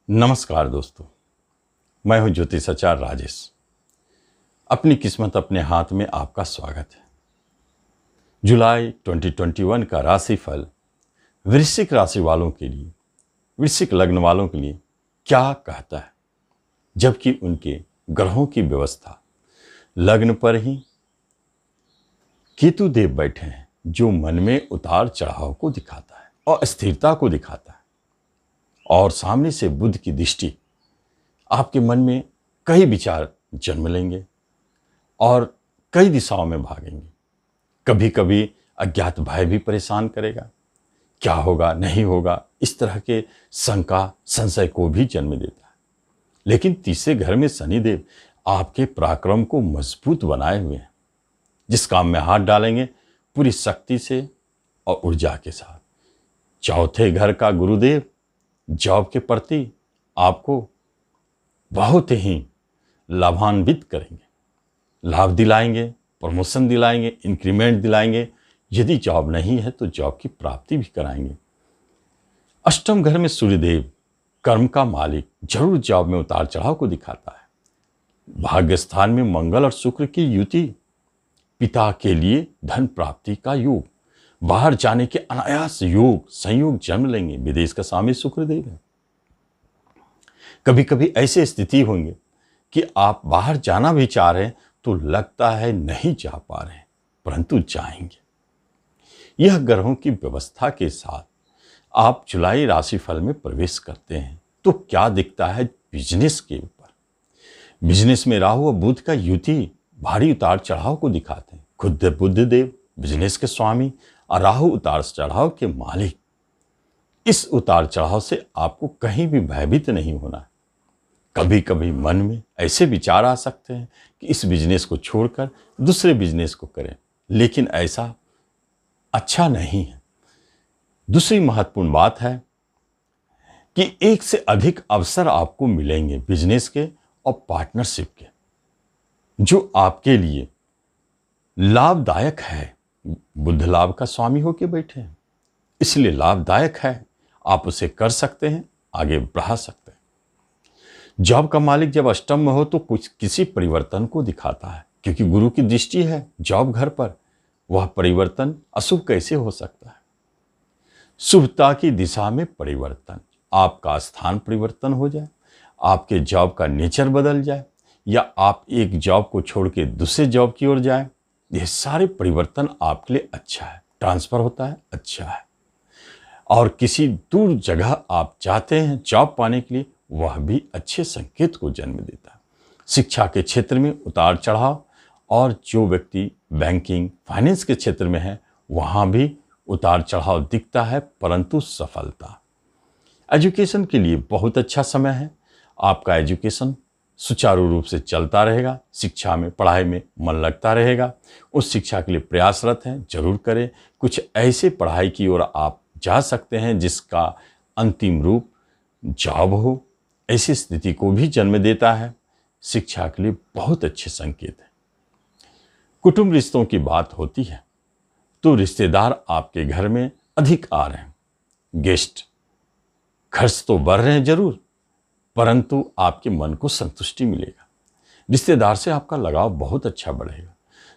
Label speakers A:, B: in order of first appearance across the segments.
A: नमस्कार दोस्तों, मैं हूं ज्योतिषाचार्य राजेश। अपनी किस्मत अपने हाथ में आपका स्वागत है। जुलाई 2021 का राशिफल वृश्चिक राशि वालों के लिए, वृश्चिक लग्न वालों के लिए क्या कहता है, जबकि उनके ग्रहों की व्यवस्था लग्न पर ही केतु देव बैठे हैं, जो मन में उतार चढ़ाव को दिखाता है और अस्थिरता को दिखाता है। और सामने से बुध की दृष्टि आपके मन में कई विचार जन्म लेंगे और कई दिशाओं में भागेंगे। कभी कभी अज्ञात भय भी परेशान करेगा, क्या होगा नहीं होगा, इस तरह के शंका संशय को भी जन्म देता है। लेकिन तीसरे घर में शनिदेव आपके पराक्रम को मजबूत बनाए हुए हैं। जिस काम में हाथ डालेंगे पूरी शक्ति से और ऊर्जा के साथ। चौथे घर का गुरुदेव जॉब के प्रति आपको बहुत ही लाभान्वित करेंगे, लाभ दिलाएंगे, प्रमोशन दिलाएंगे, इंक्रीमेंट दिलाएंगे। यदि जॉब नहीं है तो जॉब की प्राप्ति भी कराएंगे। अष्टम घर में सूर्यदेव कर्म का मालिक जरूर जॉब में उतार चढ़ाव को दिखाता है। भाग्य स्थान में मंगल और शुक्र की युति पिता के लिए धन प्राप्ति का योग, बाहर जाने के अनायास योग संयोग जन्म लेंगे। विदेश का स्वामी शुक्रदेव है। कभी कभी ऐसे स्थिति होंगे कि आप बाहर जाना भी चाह रहे हैं तो लगता है नहीं जा पा रहे हैं, परंतु जाएंगे। यह ग्रहों की व्यवस्था के साथ आप जुलाई राशिफल में प्रवेश करते हैं तो क्या दिखता है बिजनेस के ऊपर। बिजनेस में राहु और बुध का युति भारी उतार चढ़ाव को दिखाते हैं। खुद बुध देव बिजनेस के स्वामी और राहु उतार चढ़ाव के मालिक। इस उतार चढ़ाव से आपको कहीं भी भयभीत नहीं होना है। कभी कभी मन में ऐसे विचार आ सकते हैं कि इस बिजनेस को छोड़कर दूसरे बिजनेस को करें, लेकिन ऐसा अच्छा नहीं है। दूसरी महत्वपूर्ण बात है कि एक से अधिक अवसर आपको मिलेंगे बिजनेस के और पार्टनरशिप के, जो आपके लिए लाभदायक है। बुध लाभ का स्वामी होकर बैठे हैं, इसलिए लाभदायक है। आप उसे कर सकते हैं, आगे बढ़ा सकते हैं। जॉब का मालिक जब अष्टम में हो तो कुछ किसी परिवर्तन को दिखाता है, क्योंकि गुरु की दृष्टि है जॉब घर पर। वह परिवर्तन अशुभ कैसे हो सकता है। शुभता की दिशा में परिवर्तन, आपका स्थान परिवर्तन हो जाए, आपके जॉब का नेचर बदल जाए, या आप एक जॉब को छोड़ के दूसरे जॉब की ओर जाए, यह सारे परिवर्तन आपके लिए अच्छा है। ट्रांसफर होता है, अच्छा है। और किसी दूर जगह आप जाते हैं जॉब पाने के लिए, वह भी अच्छे संकेत को जन्म देता है। शिक्षा के क्षेत्र में उतार चढ़ाव, और जो व्यक्ति बैंकिंग फाइनेंस के क्षेत्र में है वहाँ भी उतार चढ़ाव दिखता है, परंतु सफलता। एजुकेशन के लिए बहुत अच्छा समय है। आपका एजुकेशन सुचारू रूप से चलता रहेगा। शिक्षा में, पढ़ाई में मन लगता रहेगा। उस शिक्षा के लिए प्रयासरत हैं, जरूर करें। कुछ ऐसे पढ़ाई की ओर आप जा सकते हैं जिसका अंतिम रूप जॉब हो, ऐसी स्थिति को भी जन्म देता है। शिक्षा के लिए बहुत अच्छे संकेत है। कुटुंब रिश्तों की बात होती है तो रिश्तेदार आपके घर में अधिक आ रहे हैं। गेस्ट खर्च तो बढ़ रहे हैं जरूर, परंतु आपके मन को संतुष्टि मिलेगा। रिश्तेदार से आपका लगाव बहुत अच्छा बढ़ेगा।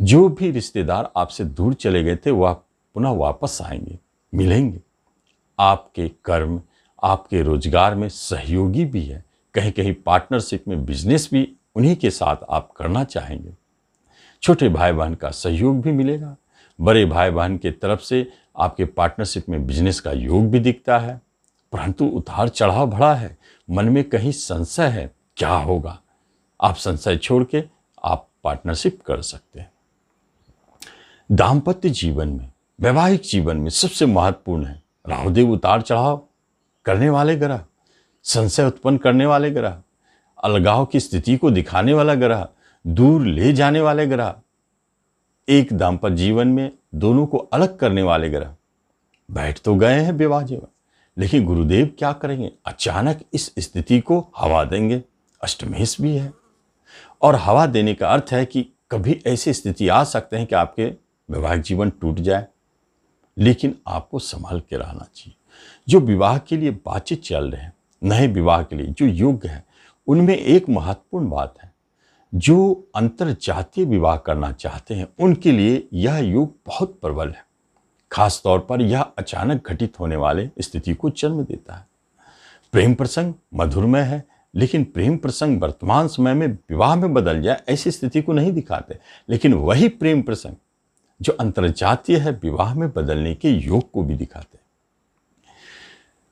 A: जो भी रिश्तेदार आपसे दूर चले गए थे वह पुनः वापस आएंगे, मिलेंगे। आपके कर्म, आपके रोजगार में सहयोगी भी है। कहीं कहीं पार्टनरशिप में बिजनेस भी उन्हीं के साथ आप करना चाहेंगे। छोटे भाई बहन का सहयोग भी मिलेगा। बड़े भाई बहन के तरफ से आपके पार्टनरशिप में बिजनेस का योग भी दिखता है, परंतु उतार चढ़ाव बढ़ा है। मन में कहीं संशय है, क्या होगा। आप संशय छोड़ के आप पार्टनरशिप कर सकते हैं। दाम्पत्य जीवन में, वैवाहिक जीवन में सबसे महत्वपूर्ण है राहुदेव उतार चढ़ाव करने वाले ग्रह, संशय उत्पन्न करने वाले ग्रह, अलगाव की स्थिति को दिखाने वाला ग्रह, दूर ले जाने वाले ग्रह, एक दाम्पत्य जीवन में दोनों को अलग करने वाले ग्रह बैठ तो गए हैं विवाह जीवन, लेकिन गुरुदेव क्या करेंगे, अचानक इस स्थिति को हवा देंगे। अष्टमेश भी है, और हवा देने का अर्थ है कि कभी ऐसी स्थिति आ सकते हैं कि आपके वैवाहिक जीवन टूट जाए, लेकिन आपको संभाल के रहना चाहिए। जो विवाह के लिए बातचीत चल रहे हैं नए विवाह के लिए जो योग्य है, उनमें एक महत्वपूर्ण बात है, जो अंतर जातीय विवाह करना चाहते हैं उनके लिए यह योग बहुत प्रबल है। खास तौर पर यह अचानक घटित होने वाले स्थिति को जन्म देता है। प्रेम प्रसंग मधुरमय है, लेकिन प्रेम प्रसंग वर्तमान समय में विवाह में बदल जाए ऐसी स्थिति को नहीं दिखाते, लेकिन वही प्रेम प्रसंग जो अंतरजातीय है विवाह में बदलने के योग को भी दिखाते हैं।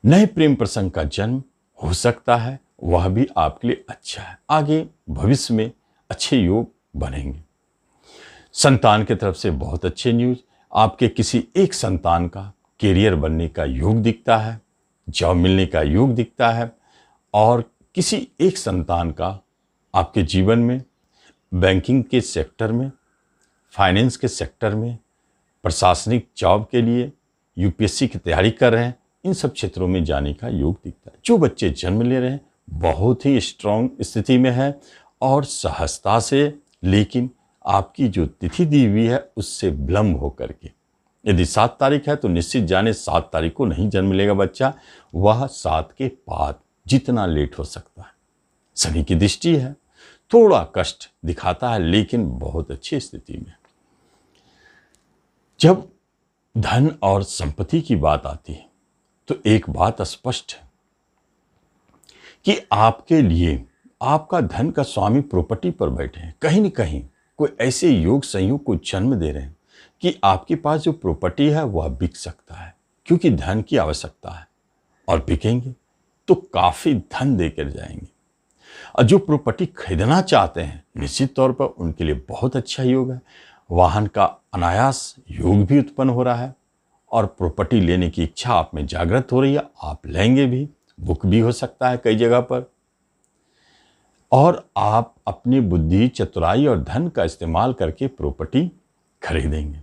A: नए प्रेम प्रसंग का जन्म हो सकता है, वह भी आपके लिए अच्छा है। आगे भविष्य में अच्छे योग बनेंगे। संतान की तरफ से बहुत अच्छे न्यूज, आपके किसी एक संतान का कैरियर बनने का योग दिखता है, जॉब मिलने का योग दिखता है, और किसी एक संतान का आपके जीवन में बैंकिंग के सेक्टर में, फाइनेंस के सेक्टर में, प्रशासनिक जॉब के लिए, यूपीएससी की तैयारी कर रहे हैं, इन सब क्षेत्रों में जाने का योग दिखता है। जो बच्चे जन्म ले रहे हैं बहुत ही स्ट्रांग स्थिति में है और सहजता से, लेकिन आपकी जो तिथि दी हुई है उससे विलंब होकर के, यदि 7 तारीख है तो निश्चित जाने 7 तारीख को नहीं जन्म लेगा बच्चा, वह 7 के बाद जितना लेट हो सकता है। शनि की दृष्टि है, थोड़ा कष्ट दिखाता है, लेकिन बहुत अच्छी स्थिति में। जब धन और संपत्ति की बात आती है तो एक बात स्पष्ट है कि आपके लिए आपका धन का स्वामी प्रॉपर्टी पर बैठे हैं, कहीं न कहीं कोई ऐसे योग संयोग को जन्म दे रहे हैं कि आपके पास जो प्रॉपर्टी है वह बिक सकता है, क्योंकि धन की आवश्यकता है, और बिकेंगे तो काफी धन देकर जाएंगे। और जो प्रॉपर्टी खरीदना चाहते हैं निश्चित तौर पर उनके लिए बहुत अच्छा योग है। वाहन का अनायास योग भी उत्पन्न हो रहा है और प्रॉपर्टी लेने की इच्छा आप में जागृत हो रही है, आप लेंगे भी, बुक भी हो सकता है कई जगह पर, और आप अपनी बुद्धि, चतुराई और धन का इस्तेमाल करके प्रॉपर्टी खरीदेंगे।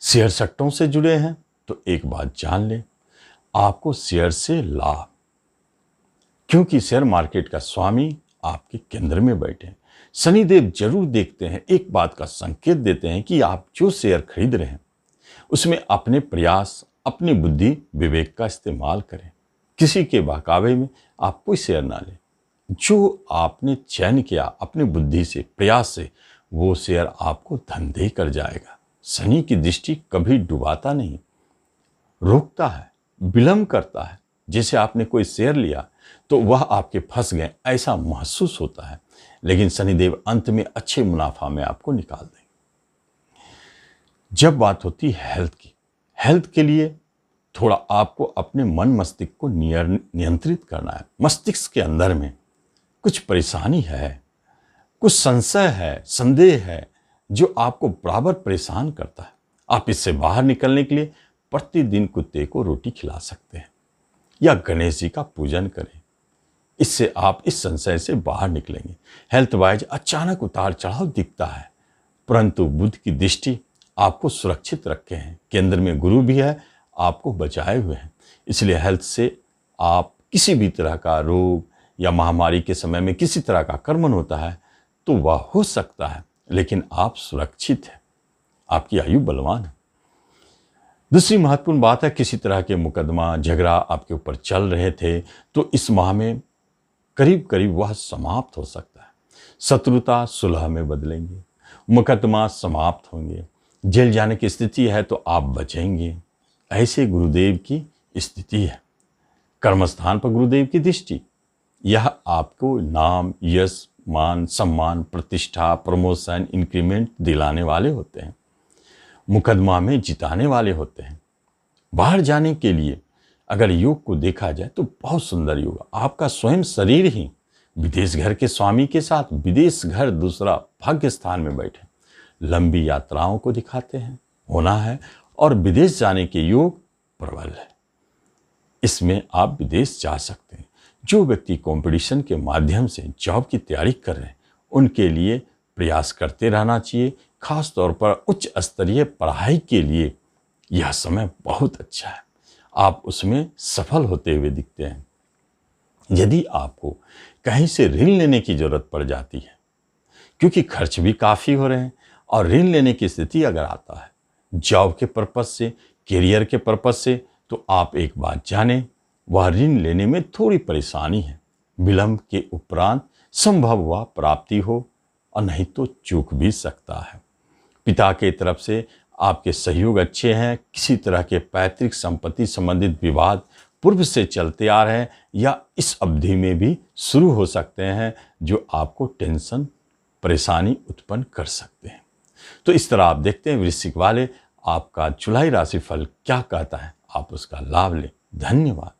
A: शेयर सट्टों से जुड़े हैं तो एक बात जान लें, आपको शेयर से लाभ, क्योंकि शेयर मार्केट का स्वामी आपके केंद्र में बैठे हैं। शनिदेव जरूर देखते हैं, एक बात का संकेत देते हैं कि आप जो शेयर खरीद रहे हैं उसमें अपने प्रयास, अपनी बुद्धि, विवेक का इस्तेमाल करें। किसी के बहकावे में आप कोई शेयर ना लें। जो आपने चयन किया अपनी बुद्धि से, प्रयास से, वो शेयर आपको धन दे कर जाएगा। शनि की दृष्टि कभी डुबाता नहीं, रोकता है, विलंब करता है। जैसे आपने कोई शेयर लिया तो वह आपके फंस गए ऐसा महसूस होता है, लेकिन शनिदेव अंत में अच्छे मुनाफा में आपको निकाल देंगे। जब बात होती है हेल्थ की, हेल्थ के लिए थोड़ा आपको अपने मन मस्तिष्क को नियंत्रित करना है। मस्तिष्क के अंदर में कुछ परेशानी है, कुछ संशय है, संदेह है, जो आपको बराबर परेशान करता है। आप इससे बाहर निकलने के लिए प्रतिदिन कुत्ते को रोटी खिला सकते हैं या गणेश जी का पूजन करें। इससे आप इस संशय से बाहर निकलेंगे। हेल्थ वाइज अचानक उतार चढ़ाव दिखता है, परंतु बुध की दृष्टि आपको सुरक्षित रखे हैं। केंद्र में गुरु भी है, आपको बचाए हुए हैं। इसलिए हेल्थ से आप किसी भी तरह का रोग या महामारी के समय में किसी तरह का आक्रमण होता है तो वह हो सकता है, लेकिन आप सुरक्षित हैं, आपकी आयु बलवान है। दूसरी महत्वपूर्ण बात है, किसी तरह के मुकदमा, झगड़ा आपके ऊपर चल रहे थे तो इस माह में करीब करीब वह समाप्त हो सकता है। शत्रुता सुलह में बदलेंगे, मुकदमा समाप्त होंगे, जेल जाने की स्थिति है तो आप बचेंगे। ऐसे गुरुदेव की स्थिति है। कर्मस्थान पर गुरुदेव की दृष्टि, यह आपको नाम, यश, मान, सम्मान, प्रतिष्ठा, प्रमोशन, इंक्रीमेंट दिलाने वाले होते हैं, मुकदमा में जिताने वाले होते हैं। बाहर जाने के लिए अगर योग को देखा जाए तो बहुत सुंदर योग। आपका स्वयं शरीर ही विदेश घर के स्वामी के साथ विदेश घर दूसरा भाग्य स्थान में बैठे लंबी यात्राओं को दिखाते हैं, होना है, और विदेश जाने के योग प्रबल है। इसमें आप विदेश जा सकते हैं। जो व्यक्ति कंपटीशन के माध्यम से जॉब की तैयारी कर रहे हैं उनके लिए प्रयास करते रहना चाहिए। खास तौर पर उच्च स्तरीय पढ़ाई के लिए यह समय बहुत अच्छा है, आप उसमें सफल होते हुए दिखते हैं। यदि आपको कहीं से ऋण लेने की जरूरत पड़ जाती है, क्योंकि खर्च भी काफ़ी हो रहे हैं, और ऋण लेने की स्थिति अगर आता है जॉब के पर्पस से, करियर के पर्पस से, तो आप एक बात जानें, वह ऋण लेने में थोड़ी परेशानी है। विलंब के उपरांत संभव हुआ प्राप्ति हो और नहीं तो चूक भी सकता है। पिता के तरफ से आपके सहयोग अच्छे हैं। किसी तरह के पैतृक संपत्ति संबंधित विवाद पूर्व से चलते आ रहे हैं या इस अवधि में भी शुरू हो सकते हैं, जो आपको टेंशन परेशानी उत्पन्न कर सकते हैं। तो इस तरह आप देखते हैं वृश्चिक वाले, आपका जुलाई राशिफल क्या कहता है, आप उसका लाभ लें। धन्यवाद।